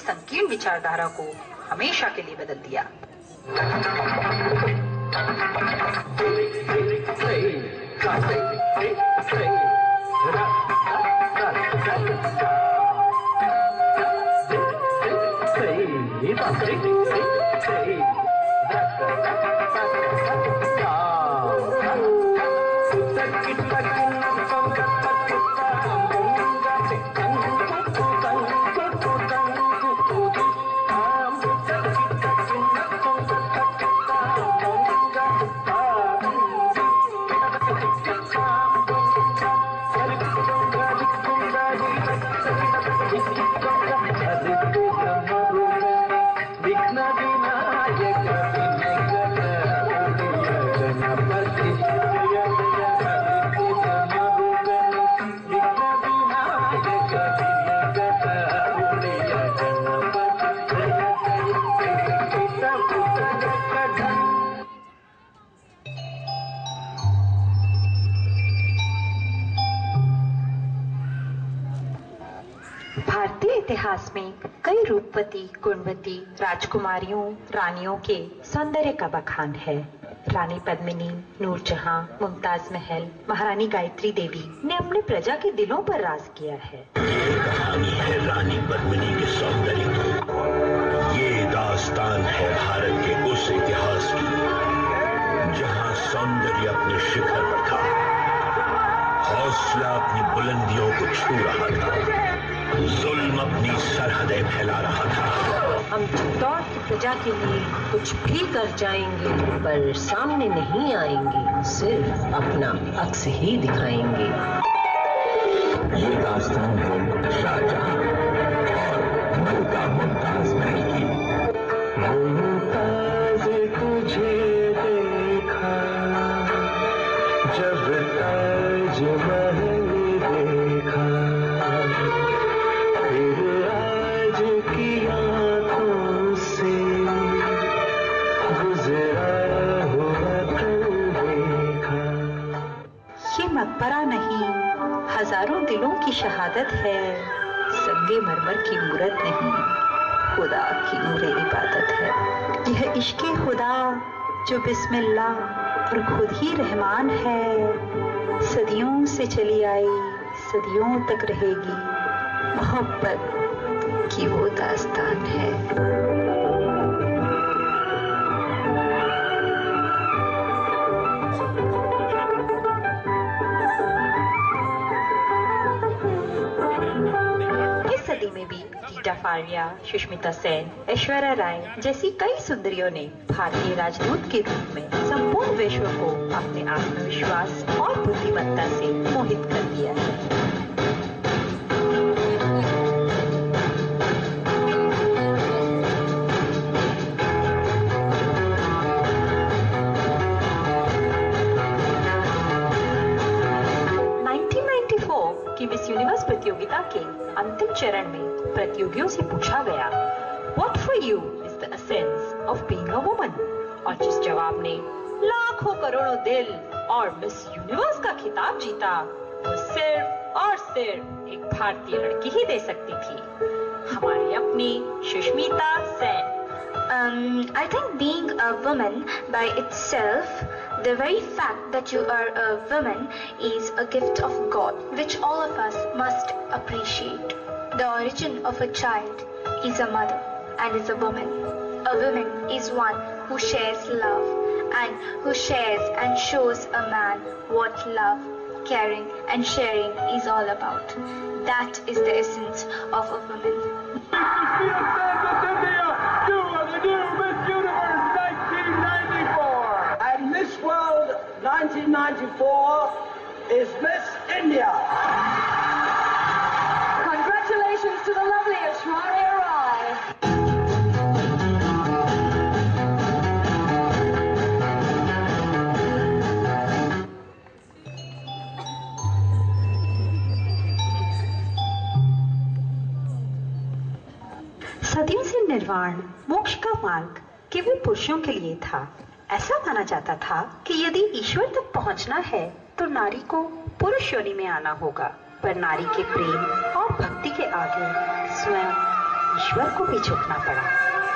संकीर्ण विचारधारा को हमेशा के लिए बदल दिया। भारतीय इतिहास में कई रूपवती, गुणवती राजकुमारियों, रानियों के सौंदर्य का बखान है। रानी पद्मिनी, नूरजहां, मुमताज महल, महारानी गायत्री देवी ने अपने प्रजा के दिलों पर राज किया है। ये कहानी है रानी पद्मिनी के सौंदर्य की। ये दास्तान है भारत के उस इतिहास की जहां सौंदर्य अपने शिखर पर था, हौसला अपनी बुलंदियों को छू रहा था, जुल्म अपनी सरहदें फैला रहा था। हम चित्तौड़ की प्रजा के लिए कुछ भी कर जाएंगे, पर सामने नहीं आएंगे, सिर्फ अपना अक्स ही दिखाएंगे। ये दास्तान है शाहजहां और मलिका मुमताज महल की। मुमताज तुझे देखा जब ताज महल देखा, फिर आज की आंखों से गुजरा हुआ कल देखा। ये मकबरा नहीं, हजारों दिलों की शहादत है। संगे मरमर की मूरत नहीं, खुदा की नूरे इबादत है। यह इश्क़े खुदा जो बिस्मिल्लाह और खुद ही रहमान है। सदियों से चली आई, सदियों तक रहेगी, मोहब्बत की वो दास्तान है। सदी में भी रीटा फारिया, सुष्मिता सेन, ऐश्वर्या राय जैसी कई सुंदरियों ने भारतीय राजदूत के रूप में संपूर्ण विश्व को अपने आत्मविश्वास और बुद्धिमत्ता से मोहित कर दिया है। की मिस यूनिवर्स प्रतियोगिता के अंतिम चरण में प्रतियोगियों से पूछा गया, What for you is the essence of being a woman? और जिस जवाब ने लाखों करोड़ों दिल और मिस यूनिवर्स का खिताब जीता, वो सिर्फ और सिर्फ एक भारतीय लड़की ही दे सकती थी, हमारी अपनी Sushmita Sen. I think being a woman by itself, the very fact that you are a woman is a gift of God, which all of us must appreciate. The origin of a child is a mother and is a woman. A woman is one who shares love and who shares and shows a man what love, caring and sharing is all about. That is the essence of a woman. And Miss World 1994 is Miss India. Congratulations to the lovely Aishwarya Rai. सदियों से निर्वाण मोक्ष का मार्ग केवल पुरुषों के लिए था। ऐसा माना जाता था कि यदि ईश्वर तक पहुंचना है तो नारी को पुरुष योनि में आना होगा, पर नारी के प्रेम और भक्ति के आगे स्वयं ईश्वर को भी झुकना पड़ा।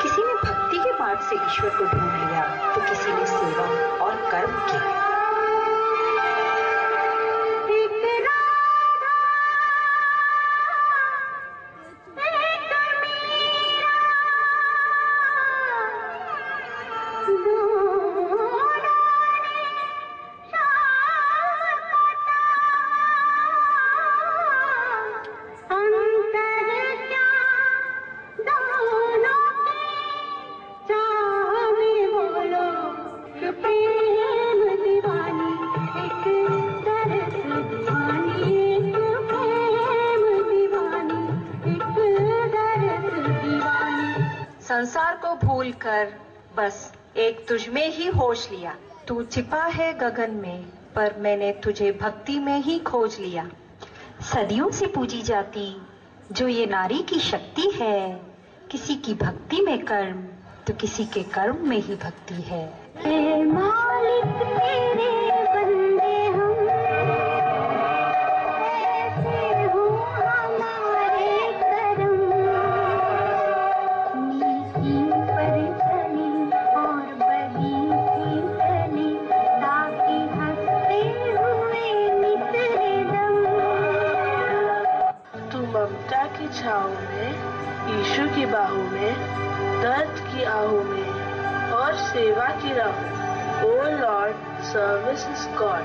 किसी ने भक्ति के मार्ग से ईश्वर को ढूंढ लिया, तो किसी ने सेवा और कर्म की। संसार को भूलकर बस एक तुझ में ही होश लिया। तू छिपा है गगन में, पर मैंने तुझे भक्ति में ही खोज लिया। सदियों से पूजी जाती जो ये नारी की शक्ति है, किसी की भक्ति में कर्म तो किसी के कर्म में ही भक्ति है। हे मालिक तेरे बंदे हम, ऐसे हो हमारे करम। नीकी पर चली और बदी की चली, ताकि हंसते हुए निकले दम। तू ममता की छाँव में, यीशु की बाहों में, दर्द की आहों में और सेवा की राहों। ओ लॉर्ड, सर्विस इज गॉड।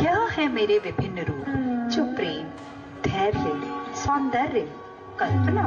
यह है मेरे विभिन्न रूप, जो प्रेम, धैर्य, सौंदर्य, कल्पना,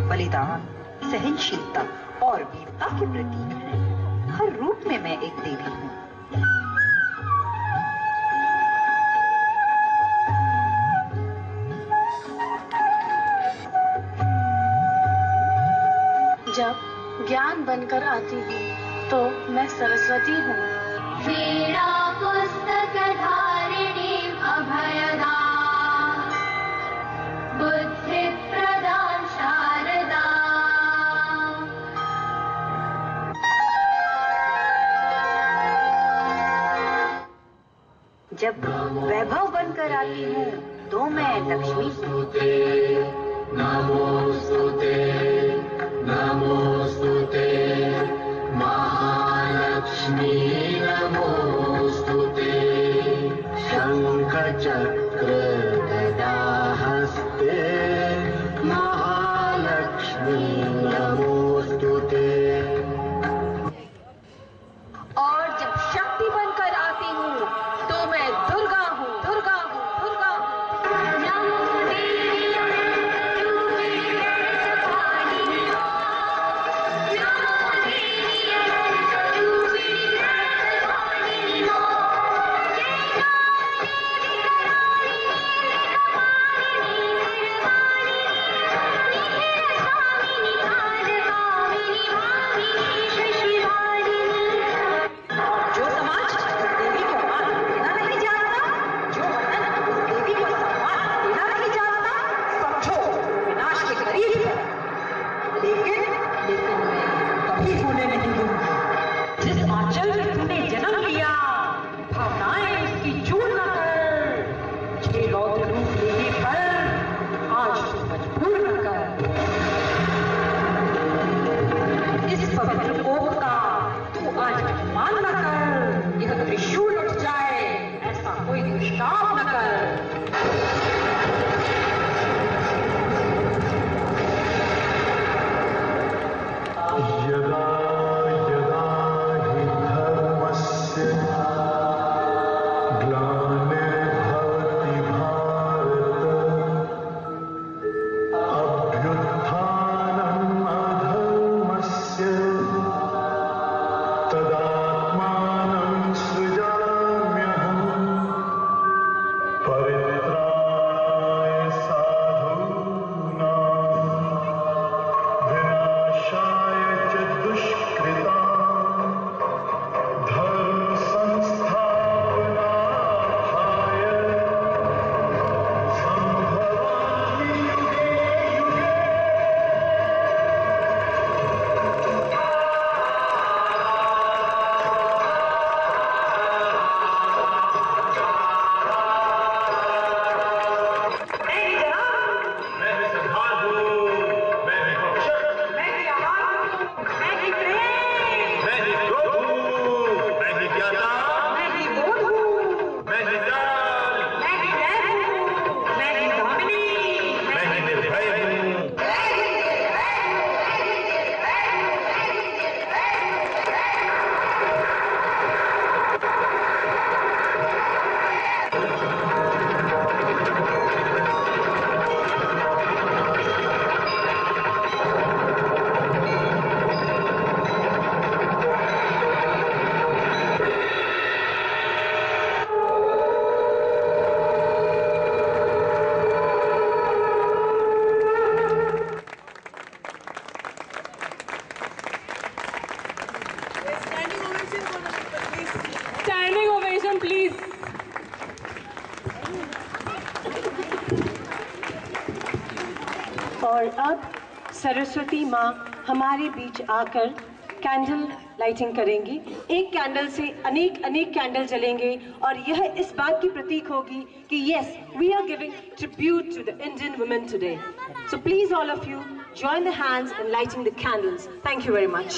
बलिदान, सहनशीलता और वीरता के प्रतीक हैं। हर रूप में मैं एक देवी हूँ। जब ज्ञान बनकर आती हूँ तो मैं सरस्वती हूँ। वीणा पुस्तक धारिणी अभयदा, बुद्धि प्रदान शारदा। जब वैभव बनकर आती हूँ तो मैं लक्ष्मी स्तुते, नमोस्तुते, नमोस्तुते, महालक्ष्मी नमोस्तुते। शंख चक्र गदा हस्ते, महालक्ष्मी नमोस्तुते। और जब शक्ति बनकर आती हूँ तो मैं दुर्गा हूँ, दुर्गा हूँ, दुर्गा हूँ। नमो देवी स्वामिनी और अब सरस्वती माँ हमारे बीच आकर कैंडल लाइटिंग करेंगी। एक कैंडल से अनेक अनेक कैंडल जलेंगे और यह इस बात की प्रतीक होगी कि yes, we are giving tribute to the Indian women today. So please all of you join the hands in lighting the candles. Thank you very much.